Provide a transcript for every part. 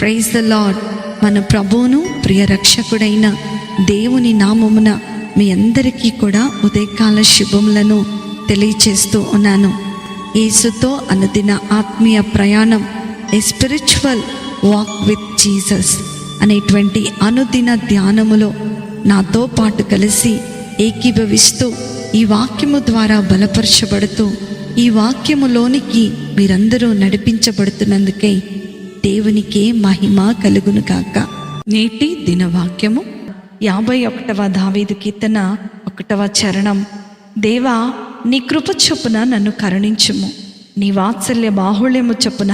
Praise the lord. మన ప్రభువును ప్రియ రక్షకుడైన దేవుని నామమున మీ అందరికీ కూడా ఉదయకాల శుభములను తెలియచేస్తూ ఉన్నాను. యేసుతో అనుదిన ఆత్మీయ ప్రయాణం, a spiritual walk with Jesus అనేటువంటి అనుదిన ధ్యానములో నాతో పాటు కలిసి ఏకీభవిస్తూ ఈ వాక్యము ద్వారా బలపరచబడుతూ ఈ వాక్యములోనికి మీరందరూ నడిపించబడుతున్నందుకే దేవునికే మహిమ కలుగును కాక. నేటి దినవాక్యము 51వ దావీదు కీర్తన 1వ చరణం. దేవా, నీ కృప చొప్పున నన్ను కరుణించుము, నీ వాత్సల్య బాహుళ్యము చొప్పున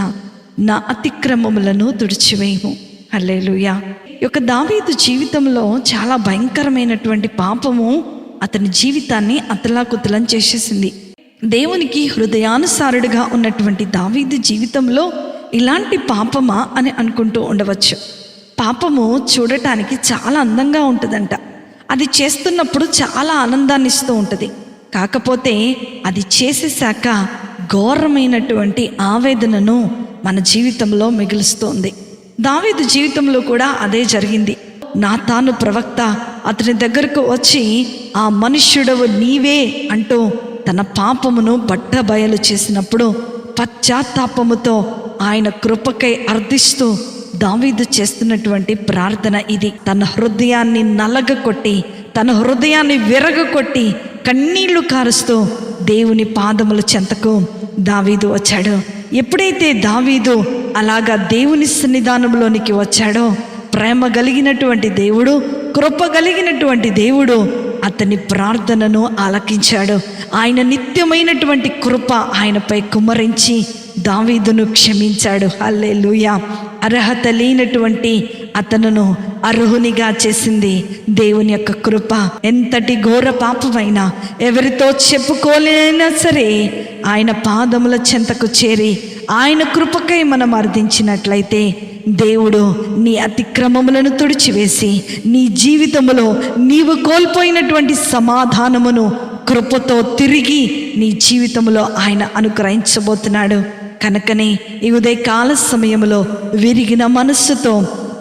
నా అతిక్రమములను తుడిచివేయము. హల్లెలూయా. ఈ యొక్క దావీదు జీవితంలో చాలా భయంకరమైనటువంటి పాపము అతని జీవితాన్ని అతలాకుతలం చేసేసింది. దేవునికి హృదయానుసారుడిగా ఉన్నటువంటి దావీదు జీవితంలో ఇలాంటి పాపమా అని అనుకుంటూ ఉండవచ్చు. పాపము చూడటానికి చాలా అందంగా ఉంటుందంట. అది చేస్తున్నప్పుడు చాలా ఆనందాన్ని ఇస్తూ ఉంటుంది. కాకపోతే అది చేసేసాక ఘోరమైనటువంటి ఆవేదనను మన జీవితంలో మిగులుస్తోంది. దావీదు జీవితంలో కూడా అదే జరిగింది. నాతాను ప్రవక్త అతని దగ్గరకు వచ్చి, ఆ మనుష్యుడవు నీవే అంటూ తన పాపమును బట్టబయలు చేసినప్పుడు పశ్చాత్తాపముతో ఆయన కృపకై అర్థిస్తూ దావీదు చేస్తున్నటువంటి ప్రార్థన ఇది. తన హృదయాన్ని నలగకొట్టి, తన హృదయాన్ని విరగకొట్టి, కన్నీళ్లు కారుస్తూ దేవుని పాదముల చెంతకు దావీదు వచ్చాడు. ఎప్పుడైతే దావీదు అలాగా దేవుని సన్నిధానంలోనికి వచ్చాడో, ప్రేమ కలిగినటువంటి దేవుడు, కృప కలిగినటువంటి దేవుడు అతని ప్రార్థనను ఆలకించాడు. ఆయన నిత్యమైనటువంటి కృప ఆయనపై కుమ్మరించి దావీదును క్షమించాడు. హల్లెలూయా. అర్హత లేనటువంటి అతనును అర్హునిగా చేసింది దేవుని యొక్క కృప. ఎంతటి ఘోర పాపమైనా, ఎవరితో చెప్పుకోలేనా సరే, ఆయన పాదముల చెంతకు చేరి ఆయన కృపకై మనం అర్థించినట్లయితే దేవుడు నీ అతిక్రమములను తుడిచివేసి నీ జీవితంలో నీవు కోల్పోయినటువంటి సమాధానమును కృపతో తిరిగి నీ జీవితంలో ఆయన అనుగ్రహించబోతున్నాడు. కనుకనే ఈ ఉదయకాల సమయంలో విరిగిన మనస్సుతో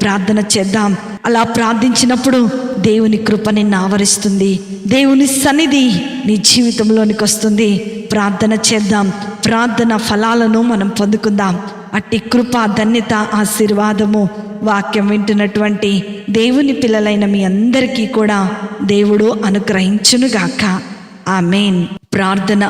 ప్రార్థన చేద్దాం. అలా ప్రార్థించినప్పుడు దేవుని కృప నిన్ను ఆవరిస్తుంది, దేవుని సన్నిధి నీ జీవితంలోనికి వస్తుంది. ప్రార్థన చేద్దాం, ప్రార్థన ఫలాలను మనం పొందుకుందాం. అట్టి కృప, ధన్యత, ఆశీర్వాదము వాక్యం వింటున్నటువంటి దేవుని పిల్లలైన మీ అందరికీ కూడా దేవుడు అనుగ్రహించునుగాక. ఆమేన్. ప్రార్థన.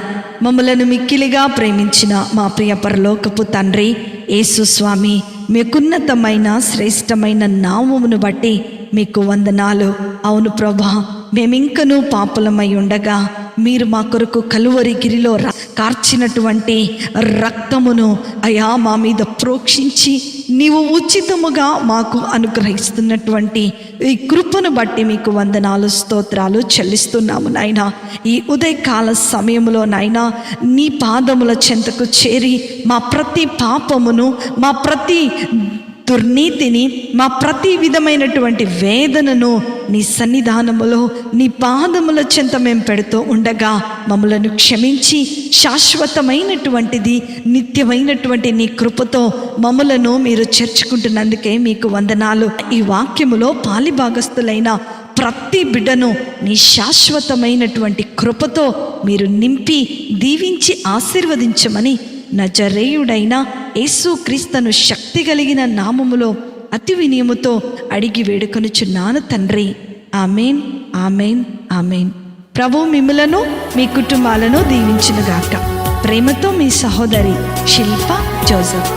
మమ్మలను మిక్కిలిగా ప్రేమించిన మా ప్రియ పరలోకపు తండ్రి యేసు స్వామి, మీకున్నతమైన శ్రేష్టమైన నామమును బట్టి మీకు వందనాలు. అవును ప్రభా, మేమింకనూ పాపులమై ఉండగా మీరు మా కొరకు కలువరి గిరిలో కార్చినటువంటి రక్తమును అయా మా మీద ప్రోక్షించి నీవు ఉచితముగా మాకు అనుగ్రహిస్తున్నటువంటి ఈ కృపను బట్టి మీకు వందనాలు, స్తోత్రాలు చెల్లిస్తున్నాము నాయనా. ఈ ఉదయకాల సమయంలో నాయనా, నీ పాదముల చెంతకు చేరి మా ప్రతి పాపమును, మా ప్రతి దుర్నీతిని, మా ప్రతి విధమైనటువంటి వేదనను నీ సన్నిధానములో, నీ పాదముల చెంత మేము పెడుతూ ఉండగా మమ్మలను క్షమించి శాశ్వతమైనటువంటిది, నిత్యమైనటువంటి నీ కృపతో మమ్మలను మీరు చేర్చుకుంటున్నందుకే మీకు వందనాలు. ఈ వాక్యములో పాలిభాగస్తులైన ప్రతి బిడ్డను నీ శాశ్వతమైనటువంటి కృపతో మీరు నింపి దీవించి ఆశీర్వదించమని నజరేయుడైన యేసు క్రీస్తును శక్తి కలిగిన నామములో అతి వినయముతో అడిగి వేడుకొనుచున్నాను తండ్రి. ఆమేన్, ఆమేన్, ఆమేన్. ప్రభు మిమ్ములను, మీ కుటుంబాలను దీవించునుగాక. ప్రేమతో మీ సహోదరి శిల్ప జోసెఫ్.